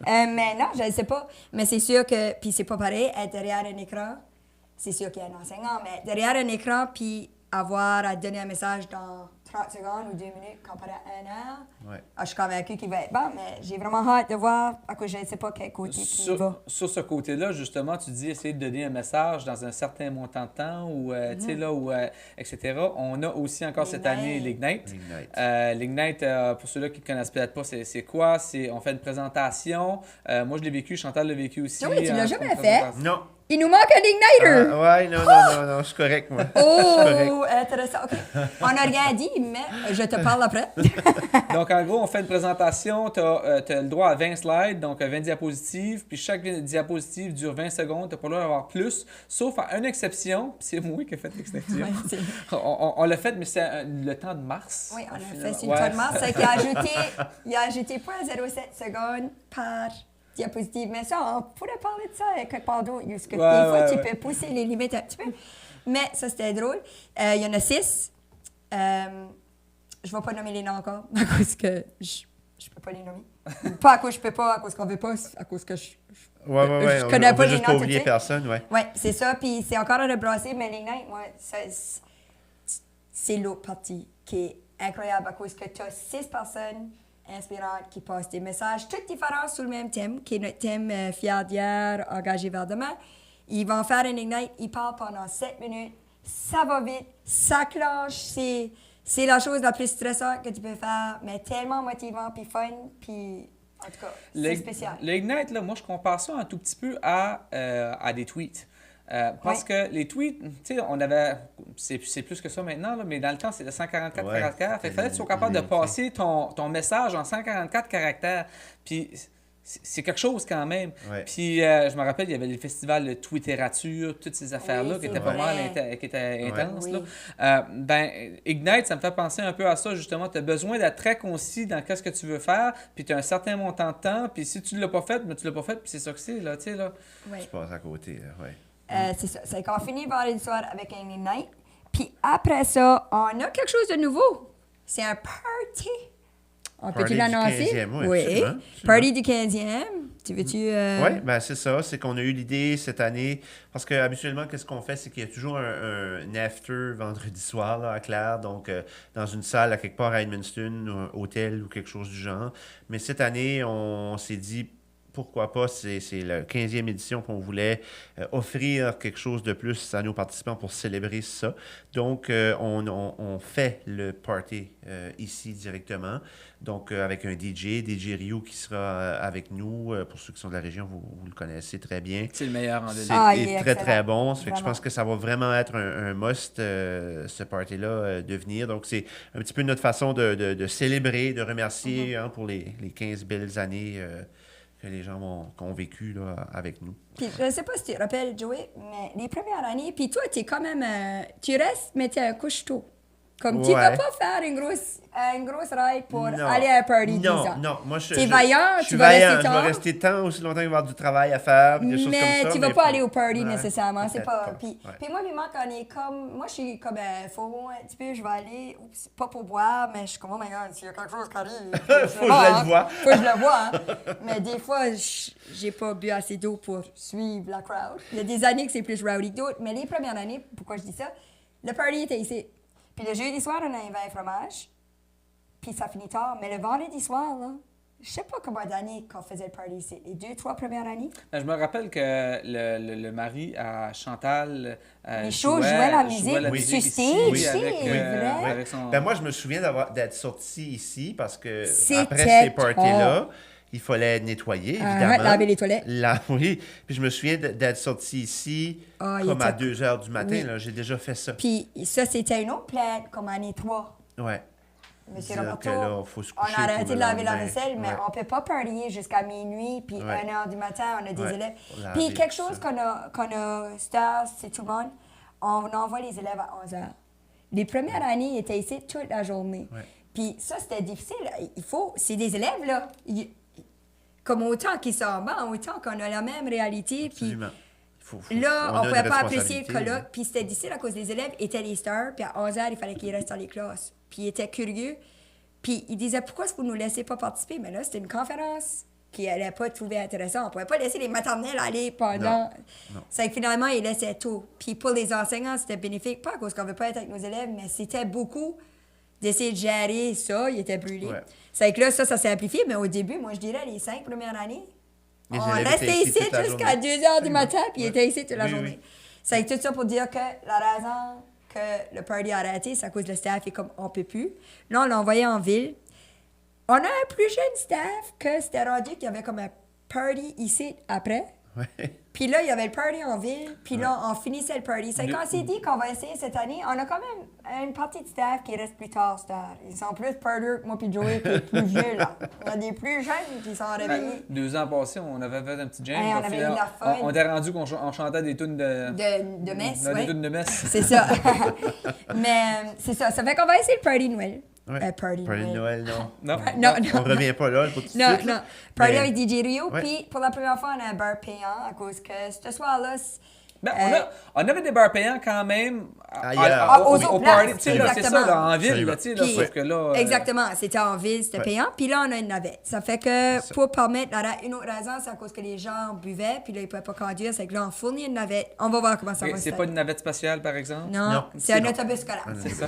Speaker 3: Mais non, je ne sais pas. Mais c'est sûr que, puis c'est pas pareil, être derrière un écran, c'est sûr qu'il y a un enseignant, mais derrière un écran, puis avoir à donner un message dans 30 secondes ou 2 minutes comparé à 1 heure, je suis convaincue qu'il va être bon, mais j'ai vraiment hâte de voir, à quoi je ne sais pas quel côté il va.
Speaker 1: Sur ce côté-là, justement, tu dis essayer de donner un message dans un certain montant de temps, ou, tu sais, là, etc. On a aussi encore cette année l'Ignite. L'Ignite, pour ceux-là qui ne connaissent peut-être pas, c'est quoi? On fait une présentation. Moi, je l'ai vécu, Chantal l'a vécu aussi.
Speaker 3: Oui, tu l'as jamais fait?
Speaker 2: Non.
Speaker 3: Il nous manque un Igniter!
Speaker 2: Non, je suis correct, moi.
Speaker 3: Oh, intéressant. OK. On n'a rien dit, mais je te parle après.
Speaker 1: Donc, en gros, on fait une présentation. Tu as le droit à 20 slides, donc 20 diapositives. Puis chaque diapositive dure 20 secondes. Tu n'as pas le droit d'avoir plus, sauf à une exception. C'est moi qui ai fait l'exception.
Speaker 3: Ouais,
Speaker 1: on l'a fait, mais c'est le temps de mars.
Speaker 3: Oui, on l'a fait sur le temps de mars. C'est qu'il a ajouté 0.07 secondes par diapositive. Mais ça, on pourrait parler de ça quelque part d'autre. Des fois, tu peux pousser les limites un petit peu. Mais ça, c'était drôle. Il y en a 6. Je ne vais pas nommer les noms encore, à cause que je ne peux pas les nommer. Pas à cause que je ne peux pas, à cause qu'on ne veut pas, à cause que je connais pas les noms.
Speaker 2: Juste pas oublier personne,
Speaker 3: Oui, c'est ça. Puis c'est encore à rebrasser, mais l'Ignite, c'est l'autre partie qui est incroyable, à cause que tu as 6 personnes inspirantes qui passent des messages, toutes différents sur le même thème, qui est notre thème Fier d'hier, engagé vers demain. Ils vont faire un Ignite, ils parlent pendant 7 minutes, ça va vite, ça clenche, c'est la chose la plus stressante que tu peux faire, mais tellement motivant, puis fun, puis en tout cas, c'est spécial.
Speaker 1: L'Ignite, là, moi, je compare ça un tout petit peu à des tweets. Parce que les tweets, tu sais, on avait, c'est plus que ça maintenant, là, mais dans le temps, c'était 144 caractères. Fait qu'il fallait que tu sois capable de passer ton message en 144 caractères. Puis c'est quelque chose quand même. Puis je me rappelle, il y avait les festivals de Twitterature, toutes ces affaires-là qui étaient pas mal qui étaient intenses. Là. Ignite, ça me fait penser un peu à ça, justement. Tu as besoin d'être très concis dans ce que tu veux faire, puis tu as un certain montant de temps, puis si tu ne l'as pas fait, mais tu l'as pas fait, puis c'est ça que c'est, là, tu sais, là.
Speaker 2: Tu passes à côté, oui.
Speaker 3: C'est ça. C'est qu'on finit vendredi soir avec un Ignite. Puis après ça, on a quelque chose de nouveau. C'est un party. On peut-tu l'annoncer?
Speaker 2: Oui.
Speaker 3: Party du 15e. Tu veux-tu...
Speaker 2: Oui, bien c'est ça. C'est qu'on a eu l'idée cette année. Parce que habituellement, qu'est-ce qu'on fait? C'est qu'il y a toujours un after vendredi soir là, à Claire. Donc, dans une salle à quelque part à Edmundston, ou un hôtel ou quelque chose du genre. Mais cette année, on s'est dit... Pourquoi pas, c'est la 15e édition qu'on voulait offrir quelque chose de plus à nos participants pour célébrer ça. Donc, on fait le party ici directement. Donc, avec un DJ Ryu qui sera avec nous. Pour ceux qui sont de la région, vous le connaissez très bien.
Speaker 1: C'est le meilleur en
Speaker 2: délire. C'est très, très bon. Ça fait que je pense que ça va vraiment être un must, ce party-là, de venir. Donc, c'est un petit peu notre façon de célébrer, de remercier pour les 15 belles années que les gens ont vécu là, avec nous.
Speaker 3: Puis, je ne sais pas si tu te rappelles, Joey, mais les premières années, puis toi, tu es quand même... tu restes, mais tu es un couche-tôt. Comme tu ne vas pas faire une grosse ride pour aller à un party, disons.
Speaker 2: Non, moi, je
Speaker 3: suis vaillant,
Speaker 2: tu vas rester tard. Je vais rester tant aussi longtemps qu'il va y avoir du travail à faire, des choses comme ça.
Speaker 3: Mais tu ne vas pas aller au party nécessairement, c'est pas... Puis moi, quand on est comme... Moi, je suis comme, faut un petit peu, je vais aller, pas pour boire, mais je suis comme, oh my God, s'il y a quelque chose qui arrive...
Speaker 2: faut que je le vois.
Speaker 3: Faut que je le vois, Mais des fois, j'ai pas bu assez d'eau pour suivre la crowd. Il y a des années que c'est plus rowdy que d'autres, mais les premières années, pourquoi je dis ça, le party était ici. Puis le jeudi soir, on a un vin et fromage. Puis ça finit tard. Mais le vendredi soir, là, je sais pas combien d'années qu'on faisait le party. C'est les 2-3 premières années.
Speaker 1: Je me rappelle que le mari à Chantal
Speaker 3: jouait la musique sur stage.
Speaker 1: Oui, avec son...
Speaker 2: Ben moi, je me souviens d'être sorti ici parce que après ces
Speaker 3: C'était
Speaker 2: parties-là, il fallait nettoyer, évidemment.
Speaker 3: Laver les toilettes.
Speaker 2: Oui. Puis je me souviens d'être sorti ici comme à 2 heures du matin. Là, j'ai déjà fait ça.
Speaker 3: Puis ça, c'était une autre plainte, comme année 3.
Speaker 2: Ouais.
Speaker 3: Monsieur Roberto,
Speaker 2: là, faut se coucher
Speaker 3: on a arrêté de laver la
Speaker 2: lendemain.
Speaker 3: vaisselle, mais on ne peut pas parlier jusqu'à minuit, puis 1h du matin, on a des élèves. Puis quelque chose qu'on a c'est tout le monde, on envoie les élèves à 11h. Les premières années, ils étaient ici toute la journée. Puis ça, c'était difficile. C'est des élèves, là. Comme autant qu'ils sont bons, autant qu'on a la même réalité.
Speaker 2: Absolument.
Speaker 3: Puis Là,
Speaker 2: a
Speaker 3: on
Speaker 2: une
Speaker 3: pouvait pas apprécier le
Speaker 2: responsabilité,
Speaker 3: colloque.
Speaker 2: là.
Speaker 3: Puis c'était difficile à cause des élèves étaient les stars. Puis à 11h, il fallait qu'ils restent dans les classes. Puis ils étaient curieux. Puis ils disaient, pourquoi est-ce que vous nous laissez pas participer? Mais là, c'était une conférence qu'ils n'allaient pas trouver intéressant. On pouvait pas laisser les maternelles aller pendant...
Speaker 2: Non.
Speaker 3: C'est que finalement, ils laissaient tout. Puis pour les enseignants, c'était bénéfique. Pas à cause qu'on veut pas être avec nos élèves, mais c'était beaucoup d'essayer de gérer ça. Ils étaient brûlés.
Speaker 2: Ouais.
Speaker 3: C'est que là, ça s'est amplifié. Mais au début, moi, je dirais, les 5 premières années,
Speaker 2: Les
Speaker 3: on
Speaker 2: élèves
Speaker 3: restait
Speaker 2: étaient
Speaker 3: ici
Speaker 2: toute la
Speaker 3: jusqu'à
Speaker 2: journée.
Speaker 3: 2 heures du
Speaker 2: Absolument.
Speaker 3: matin, puis ils étaient ici toute la
Speaker 2: Oui,
Speaker 3: journée.
Speaker 2: oui.
Speaker 3: C'est tout ça pour dire que la raison que le party a arrêté, c'est à cause que le staff est comme on peut plus. Là, on l'a envoyé en ville. On a un plus jeune staff que c'était rendu qu'il y avait comme un party ici après.
Speaker 2: Ouais.
Speaker 3: Puis là, il y avait le party en ville, puis là, on finissait le party. C'est quand on s'est dit qu'on va essayer cette année, on a quand même une partie de staff qui reste plus tard, staff. Ils sont plus party que moi puis Joey, qui est plus vieux, là. On a des plus jeunes qui sont réveillés.
Speaker 1: 2 ans passés, on avait fait un petit jam.
Speaker 3: Hey, on
Speaker 1: puis
Speaker 3: avait eu de la fun.
Speaker 1: on était rendu qu'on on chantait des tunes
Speaker 3: De messe,
Speaker 1: des
Speaker 3: ouais.
Speaker 1: tunes de messe.
Speaker 3: C'est ça. Mais c'est ça. Ça fait qu'on va essayer le party de Noël.
Speaker 2: Ouais.
Speaker 3: Party de
Speaker 2: Party de
Speaker 3: Noël.
Speaker 2: Noël,
Speaker 1: Non.
Speaker 2: non.
Speaker 3: Non,
Speaker 2: On
Speaker 3: non.
Speaker 2: revient pas là pour tout de
Speaker 3: Non,
Speaker 2: suite. là.
Speaker 3: non. Party
Speaker 2: Mais-
Speaker 3: avec DJ Rio.
Speaker 2: Ouais.
Speaker 3: Puis pour la première fois, on a un bar payant à cause que ce soir-là,
Speaker 1: Ben,
Speaker 3: Euh,
Speaker 1: on avait des bars payants quand même
Speaker 2: Ailleurs.
Speaker 3: Aux autres
Speaker 1: au party.
Speaker 3: places,
Speaker 1: Tu sais, là, c'est ça,
Speaker 3: exactement.
Speaker 1: là, en ville,
Speaker 2: Absolument.
Speaker 1: là, tu sais, là,
Speaker 3: Puis-
Speaker 1: sauf que là...
Speaker 3: exactement, c'était en ville, c'était
Speaker 2: Ouais.
Speaker 3: payant. Puis là, on a une navette. Ça fait que
Speaker 2: ça.
Speaker 3: pour permettre, une autre raison, c'est à cause que les gens buvaient, puis là, ils ne pouvaient pas conduire. C'est que là, on fournit une navette. On va voir comment ça va se
Speaker 1: C'est
Speaker 3: faire.
Speaker 1: pas une navette spatiale, par exemple?
Speaker 3: Non,
Speaker 2: Non,
Speaker 3: c'est un
Speaker 2: non.
Speaker 3: autobus scolaire.
Speaker 1: C'est ça.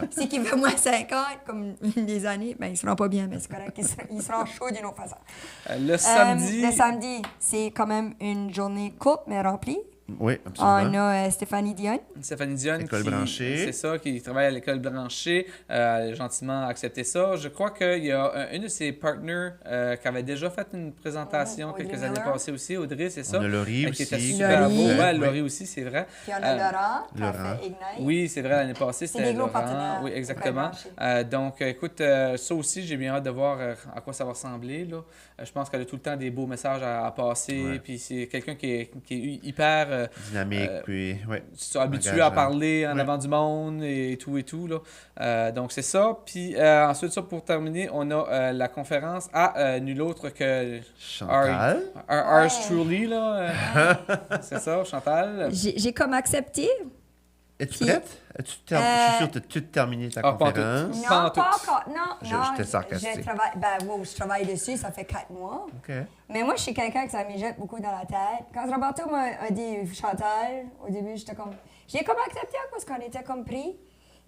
Speaker 3: Si qui veut moins 50, comme des années, ben, ils seront pas bien, mais c'est correct. Ils seront chauds d'une autre façon.
Speaker 1: Le samedi...
Speaker 3: Le samedi, c'est quand même une journée courte, mais remplie.
Speaker 2: Oui,
Speaker 3: On
Speaker 2: absolument.
Speaker 3: a Stéphanie Dion.
Speaker 1: Stéphanie Dionne,
Speaker 2: École branchée.
Speaker 1: c'est ça, qui travaille à l'école branchée, a gentiment accepté ça. Je crois qu'il y a une de ses partners qui avait déjà fait une présentation
Speaker 3: Audrey
Speaker 1: quelques années
Speaker 3: Miller.
Speaker 1: passées aussi, Audrey, c'est ça?
Speaker 2: On a Laurie
Speaker 1: Qui était
Speaker 2: aussi.
Speaker 1: super
Speaker 3: Laurie.
Speaker 1: beau. Ouais,
Speaker 2: Ouais.
Speaker 1: Laurie aussi, c'est vrai.
Speaker 3: Puis on a Laurent, qui a
Speaker 2: Laurent.
Speaker 3: fait Ignite.
Speaker 1: Oui, c'est vrai, l'année passée,
Speaker 3: C'est
Speaker 1: c'était
Speaker 3: des gros
Speaker 1: Laurent.
Speaker 3: partenaires
Speaker 1: Oui, exactement.
Speaker 3: auprès
Speaker 1: Donc, écoute, ça aussi, j'ai bien hâte de voir à quoi ça va ressembler. Là. Je pense qu'elle a tout le temps des beaux messages à passer.
Speaker 2: Ouais.
Speaker 1: Puis c'est quelqu'un qui est hyper
Speaker 2: Dynamique, puis... Ouais.
Speaker 1: habitué à
Speaker 2: Engageant.
Speaker 1: parler en
Speaker 2: Ouais.
Speaker 1: avant du monde et tout et tout. Là. Donc, c'est ça. Puis ensuite, ça, pour terminer, on a la conférence à nul autre que
Speaker 2: Chantal.
Speaker 1: Ours
Speaker 3: Ouais.
Speaker 1: Truly. Là, c'est ça, Chantal.
Speaker 3: J'ai comme accepté.
Speaker 2: Es-tu
Speaker 3: Puis-
Speaker 2: prête? Je suis sûr que tu as tout terminé ta
Speaker 1: Ah, pas en tout.
Speaker 2: conférence.
Speaker 3: Non,
Speaker 1: Pas en
Speaker 3: pas
Speaker 1: tout.
Speaker 3: encore. Non, non.
Speaker 2: J'étais sarcastique.
Speaker 3: Je travaille, je travaille dessus, ça fait 4 mois.
Speaker 2: OK.
Speaker 3: Mais moi, je suis quelqu'un que ça mijote beaucoup dans la tête. Quand Roberto m'a dit Chantal, au début, j'étais comme. J'ai comme accepté à cause qu'on était comme pris.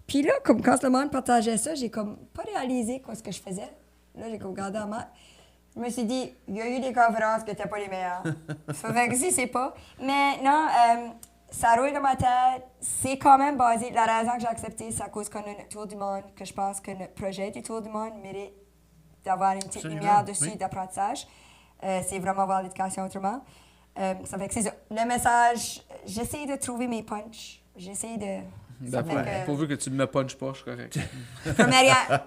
Speaker 3: Puis là, comme quand le monde partageait ça, j'ai comme pas réalisé quoi ce que je faisais. Là, j'ai comme regardé en maths. Je me suis dit, il y a eu des conférences qui n'étaient pas les meilleures. Ça fait que si, c'est pas. Mais non, ça roule dans ma tête. C'est quand même basé. La raison que j'ai accepté, c'est à cause qu'on a notre tour du monde, que je pense que notre projet du tour du monde mérite d'avoir une petite
Speaker 2: Absolument,
Speaker 3: lumière dessus
Speaker 2: oui.
Speaker 3: d'apprentissage. C'est vraiment voir l'éducation autrement. Ça fait que c'est ça. Le message, j'essaie de trouver mes punchs. J'essaie de. Ça
Speaker 1: Ben,
Speaker 3: fait que-
Speaker 1: pourvu que tu me punches pas, je suis correct.
Speaker 3: Première.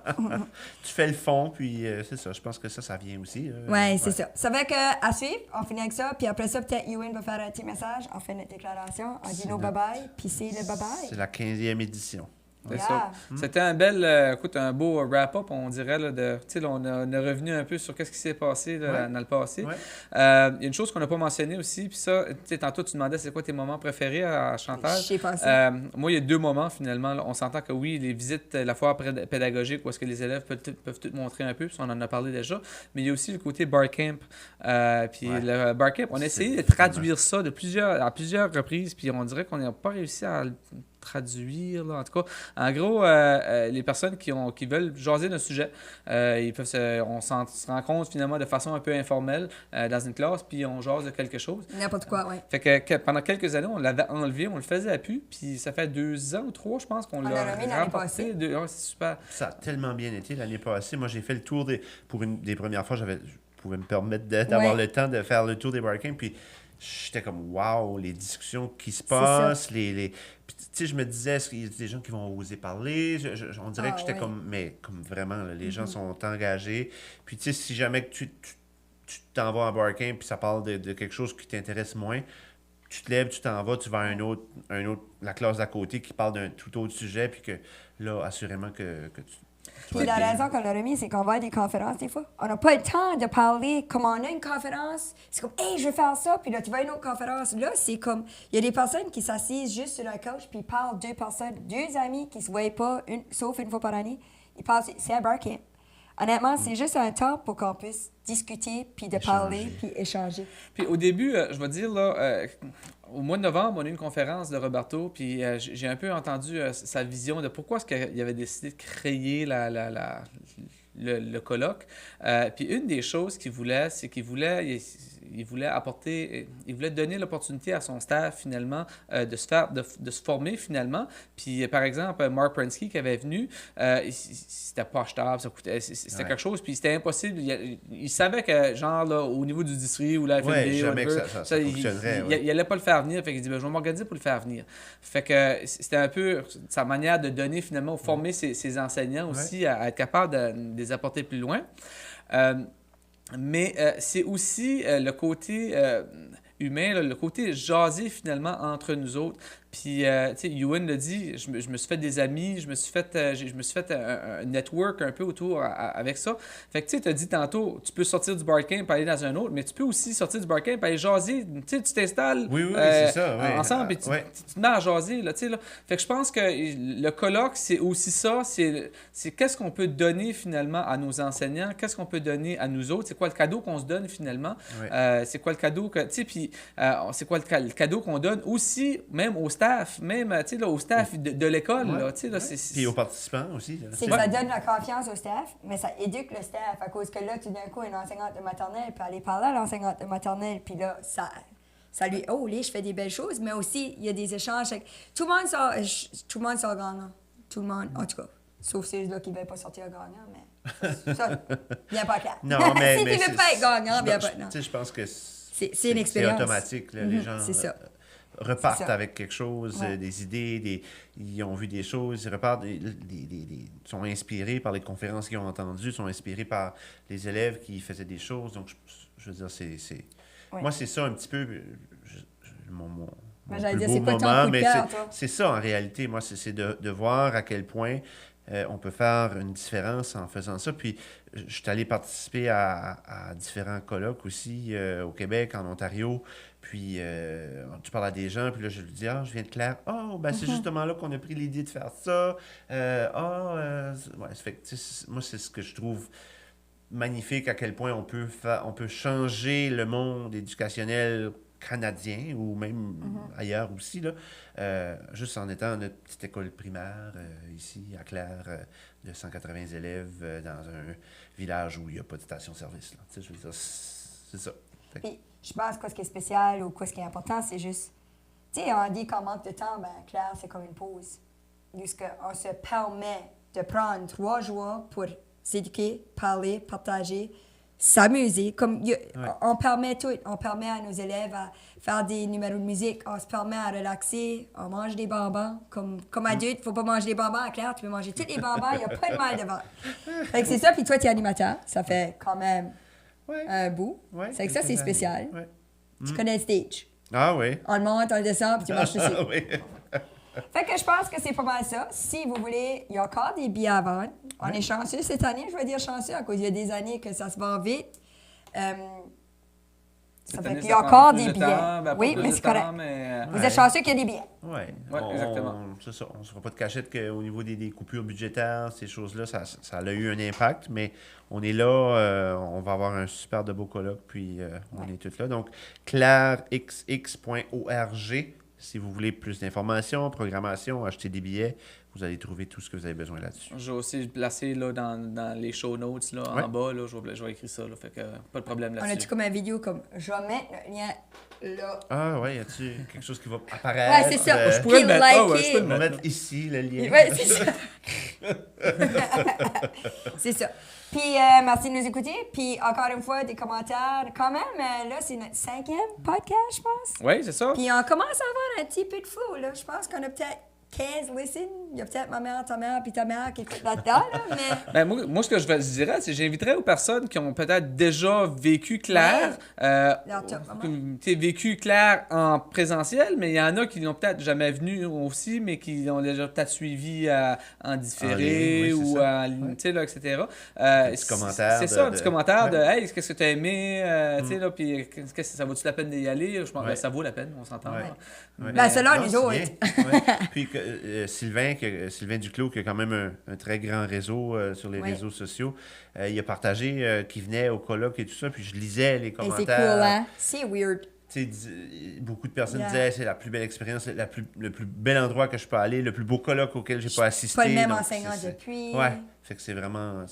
Speaker 2: Tu fais le fond, puis c'est ça. Je pense que ça vient aussi.
Speaker 3: Ouais, c'est ça. Ça fait que, à suivre, on finit avec ça, puis après ça, peut-être Ewan va faire un petit message, on fait notre déclaration, on dit nos bye-bye, puis c'est le bye-bye.
Speaker 2: C'est la 15e édition.
Speaker 1: C'est
Speaker 3: Yeah.
Speaker 1: ça. C'était un bel, écoute, un beau wrap-up, on dirait. Là, tu sais, là, on est revenu un peu sur ce qui s'est passé là,
Speaker 2: Ouais.
Speaker 1: dans le passé.
Speaker 2: Ouais.
Speaker 1: Il y a une chose qu'on n'a pas mentionnée aussi, puis ça, tu sais, tantôt tu demandais c'est quoi tes moments préférés à Chantal.
Speaker 3: Je sais pas ça.
Speaker 1: Moi, il y a 2 moments finalement. Là. On s'entend que oui, les visites, la foire pédagogique, où est-ce que les élèves peuvent tout montrer un peu, puis on en a parlé déjà, mais il y a aussi le côté barcamp. Puis
Speaker 2: Ouais.
Speaker 1: le barcamp, on a
Speaker 2: C'est
Speaker 1: essayé de traduire ça à plusieurs reprises, puis on dirait qu'on n'a pas réussi à le traduire, là, en tout cas. En gros, les personnes qui veulent jaser d'un sujet, on se rencontre finalement de façon un peu informelle dans une classe, puis on jase de quelque chose.
Speaker 3: N'importe quoi, ouais.
Speaker 1: Fait que pendant quelques années, on l'avait enlevé, on le faisait à plus, puis ça fait 2 ans ou 3, je pense, qu'on
Speaker 3: On
Speaker 1: l'a
Speaker 3: l'a remis l'année
Speaker 1: remporté.
Speaker 3: passée.
Speaker 1: Ouais, c'est super.
Speaker 2: Ça a tellement bien été l'année passée. Moi, j'ai fait le tour pour une des premières fois, je pouvais me permettre d'avoir
Speaker 3: Ouais.
Speaker 2: le temps de faire le tour des barcamps. Puis j'étais comme, wow, les discussions qui se
Speaker 3: C'est
Speaker 2: passent. Puis, tu sais, je me disais, est-ce qu'il y a des gens qui vont oser parler? On dirait
Speaker 3: Ah,
Speaker 2: que j'étais
Speaker 3: ouais.
Speaker 2: comme vraiment, là, les gens sont engagés. Puis, tu sais, si jamais que tu t'en vas en barcamp puis ça parle de quelque chose qui t'intéresse moins, tu te lèves, tu t'en vas, tu vas à un autre, la classe d'à côté qui parle d'un tout autre sujet, puis que là, assurément que
Speaker 3: Puis la raison qu'on l'a remis, c'est qu'on va à des conférences des fois. On n'a pas le temps de parler comme on a une conférence. C'est comme, hey, je veux faire ça. Puis là, tu vas à une autre conférence. Là, c'est comme, il y a des personnes qui s'assisent juste sur la couch, puis ils parlent deux amis qui ne se voient pas, sauf une fois par année. Ils parlent, c'est un bar camp. Honnêtement, c'est juste un temps pour qu'on puisse discuter, puis de parler, puis échanger.
Speaker 1: Puis au début, je vais dire, là, au mois de novembre, on a eu une conférence de Roberto, puis j'ai un peu entendu sa vision de pourquoi est-ce qu'il avait décidé de créer le colloque. Puis une des choses qu'il voulait, c'est qu'il voulait apporter, il voulait donner l'opportunité à son staff finalement de se former finalement. Puis par exemple, Mark Prensky qui avait venu, c'était pas achetable, c'était quelque chose, puis c'était impossible. Il savait que genre là, au niveau du district ou la FNB,
Speaker 2: jamais que ça fonctionnerait.
Speaker 1: Il allait pas le faire venir, fait qu'il dit ben, je vais m'organiser pour le faire venir. Fait que c'était un peu sa manière de donner finalement, former ses enseignants aussi à être capable de les apporter plus loin. Mais c'est aussi le côté humain, là, le côté jaser finalement entre nous autres. Puis, tu sais, Ewan l'a dit, je me suis fait des amis, je me suis fait un network un peu autour avec ça. Fait que, tu sais, tu as dit tantôt, tu peux sortir du barcamp et aller dans un autre, mais tu peux aussi sortir du barcamp et aller jaser. Tu sais, tu t'installes
Speaker 2: c'est ça,
Speaker 1: ensemble et tu te mets à jaser, là, tu sais. Là. Fait que je pense que le colloque, c'est aussi ça, c'est qu'est-ce qu'on peut donner finalement à nos enseignants, qu'est-ce qu'on peut donner à nous autres, c'est quoi le cadeau qu'on se donne finalement, c'est quoi le cadeau que, tu sais, puis c'est quoi le cadeau qu'on donne aussi, même au staff, même au staff de l'école.
Speaker 2: Puis aux participants aussi. Là.
Speaker 3: C'est que ça donne la confiance au staff, mais ça éduque le staff à cause que là, tout d'un coup, une enseignante de maternelle peut aller parler à l'enseignante de maternelle, puis là, ça lui, oh, là, je fais des belles choses, mais aussi, il y a des échanges. Tout le monde sort gagnant. Tout le monde, en tout cas. Sauf ceux-là qui ne veulent pas sortir gagnant, mais ça, viens pas clair.
Speaker 2: Non, mais
Speaker 3: si tu ne veux pas être gagnant, viens pas. Non.
Speaker 2: Je pense que
Speaker 3: c'est une expérience.
Speaker 2: C'est automatique. Là, les gens repartent avec quelque chose, des idées, ils ont vu des choses, ils repartent, sont inspirés par les conférences qu'ils ont entendues, sont inspirés par les élèves qui faisaient des choses. Donc, je veux dire, moi, c'est ça un petit peu mon
Speaker 3: j'allais
Speaker 2: plus
Speaker 3: dire,
Speaker 2: beau
Speaker 3: c'est quoi ton
Speaker 2: moment,
Speaker 3: coup de
Speaker 2: mais
Speaker 3: cœur, toi?
Speaker 2: c'est ça en réalité. Moi, c'est de voir à quel point on peut faire une différence en faisant ça. Puis, je suis allé participer à différents colloques aussi au Québec, en Ontario. Puis, tu parles à des gens, puis là, je lui dis « Ah, je viens de Claire. Oh, ben c'est justement là qu'on a pris l'idée de faire ça. Ça fait que, moi, c'est ce que je trouve magnifique, à quel point on peut changer le monde éducationnel canadien ou même ailleurs aussi, là, juste en étant notre petite école primaire ici à Claire de 180 élèves dans un village où il n'y a pas de station-service. Je veux dire, c'est ça.
Speaker 3: Puis, je pense que ce qui est spécial ou ce qui est important, c'est juste, tu sais, on dit qu'on manque de temps, ben Claire, c'est comme une pause. On se permet de prendre 3 jours pour s'éduquer, parler, partager, s'amuser. On permet tout. On permet à nos élèves à faire des numéros de musique. On se permet à relaxer. On mange des bonbons. Comme adulte, il ne faut pas manger des bonbons. À Claire, tu peux manger tous les bonbons. Il n'y a pas de mal devant. Fait que c'est ça. Puis toi, tu es animateur. Ça fait quand même un bout. C'est que ça, c'est spécial. Tu connais le stage.
Speaker 2: Ah oui.
Speaker 3: On le monte, on le descend, puis tu marches dessus.
Speaker 2: Oui.
Speaker 3: Fait que je pense que c'est pas mal ça. Si vous voulez, il y a encore des billets à vendre. On est chanceux cette année, je vais dire chanceux, à cause il y a des années que ça se vend vite. Ça fait qu'il y a encore des billets. Oui, mais c'est correct. Vous êtes chanceux qu'il y a des billets.
Speaker 2: Oui,
Speaker 1: exactement.
Speaker 2: C'est ça. On ne se fera pas de cachette qu'au niveau des coupures budgétaires, ces choses-là, ça a eu un impact, mais on est là, on va avoir un super de beau colloque, puis on est tous là. Donc, clairexx.org. Si vous voulez plus d'informations, programmation, acheter des billets, vous allez trouver tout ce que vous avez besoin là-dessus.
Speaker 1: Je vais aussi le placer là, dans les show notes là, en bas. Là, je vais écrire ça. Là, fait que pas de problème là-dessus.
Speaker 3: On a-tu comme une vidéo comme je vais mettre le lien là?
Speaker 2: Ah ouais, y a-tu quelque chose qui va apparaître?
Speaker 3: Ouais, c'est ça.
Speaker 1: Je pourrais le mettre.
Speaker 3: Liker.
Speaker 2: On va mettre ici le lien.
Speaker 3: Ouais, c'est ça. C'est ça. Puis, merci de nous écouter. Puis, encore une fois, des commentaires. Quand même, là, c'est notre 5e podcast, je pense.
Speaker 1: Oui, c'est ça.
Speaker 3: Puis, on commence à avoir un petit peu de flow, là. Je pense qu'on a peut-être 15 listen. Il y a peut-être ma mère, ta mère, puis ta mère qui est là-dedans, là, mais...
Speaker 1: Ben, moi, ce que je dirais, c'est que j'inviterais aux personnes qui ont peut-être déjà vécu Claire,
Speaker 3: Leur top moment.
Speaker 1: vécu Claire en présentiel, mais il y en a qui n'ont peut-être jamais venu aussi, mais qui l'ont déjà peut-être suivi en différé
Speaker 2: En ligne, oui, c'est
Speaker 1: ou
Speaker 2: ça.
Speaker 1: en ligne, tu sais, là, etc.
Speaker 2: petit commentaire
Speaker 1: C'est ça, un
Speaker 2: de-
Speaker 1: petit commentaire de
Speaker 2: ouais.
Speaker 1: Hey, qu'est-ce que tu as aimé, tu sais, là, puis ça vaut-tu la peine d'y aller? Je pense que
Speaker 2: Ouais.
Speaker 1: ça vaut la peine, on s'entend.
Speaker 2: Ouais.
Speaker 1: là.
Speaker 2: Ouais.
Speaker 3: Ben, c'est là,
Speaker 2: Non,
Speaker 3: les
Speaker 2: c'est
Speaker 3: autres.
Speaker 2: bien. Ouais. Puis Sylvain Duclos, qui a quand même un très grand réseau sur les
Speaker 3: Ouais.
Speaker 2: réseaux sociaux, il a partagé qu'il venait au colloque et tout ça, puis je lisais les
Speaker 3: Et
Speaker 2: commentaires.
Speaker 3: c'est cool, hein? C'est weird.
Speaker 2: Tu sais, beaucoup de personnes
Speaker 3: Yeah.
Speaker 2: disaient c'est la plus belle expérience, le plus bel endroit que je peux aller, le plus beau colloque auquel j'ai pas assisté.
Speaker 3: Pas le même
Speaker 2: Donc,
Speaker 3: enseignant
Speaker 2: c'est-
Speaker 3: depuis.
Speaker 2: Ouais, fait que c'est vraiment.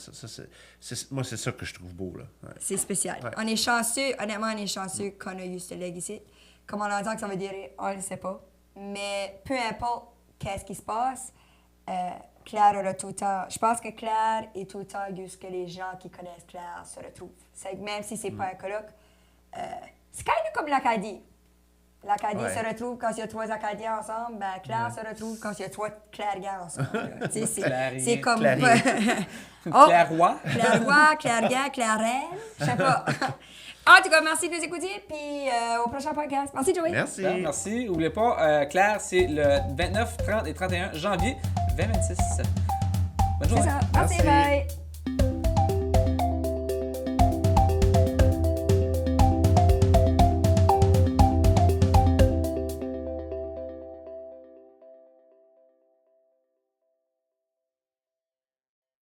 Speaker 2: Moi, c'est ça que je trouve beau, là. Ouais.
Speaker 3: C'est spécial.
Speaker 2: Ouais.
Speaker 3: On est chanceux, honnêtement, on est chanceux qu'on a eu ce leg ici. Comment longtemps que ça veut dire, on ne sait pas. Mais peu importe qu'est-ce qui se passe, Claire aura tout le temps. Je pense que Claire est tout le temps où que les gens qui connaissent Claire se retrouvent. C'est que même si c'est pas un colloque, c'est quand même comme l'Acadie. L'Acadie
Speaker 2: Ouais.
Speaker 3: se retrouve quand il y a 3 Acadiens ensemble, ben Claire se retrouve quand il y a 3 Clairiens ensemble. là. Tu sais,
Speaker 1: Clairien.
Speaker 3: c'est comme...
Speaker 2: Clairien.
Speaker 3: Oh!
Speaker 1: Claire Roy.
Speaker 3: Claire Roy, Claire Gant, Claire Reine, je sais pas. En tout cas, merci de nous écouter, puis au prochain podcast. Merci, Joey.
Speaker 2: Merci.
Speaker 1: Ben, merci. N'oubliez pas, Claire, c'est le 29, 30 et 31 janvier 2026. Bonne
Speaker 3: C'est
Speaker 1: journée.
Speaker 3: ça. Merci,
Speaker 2: Merci.
Speaker 3: bye.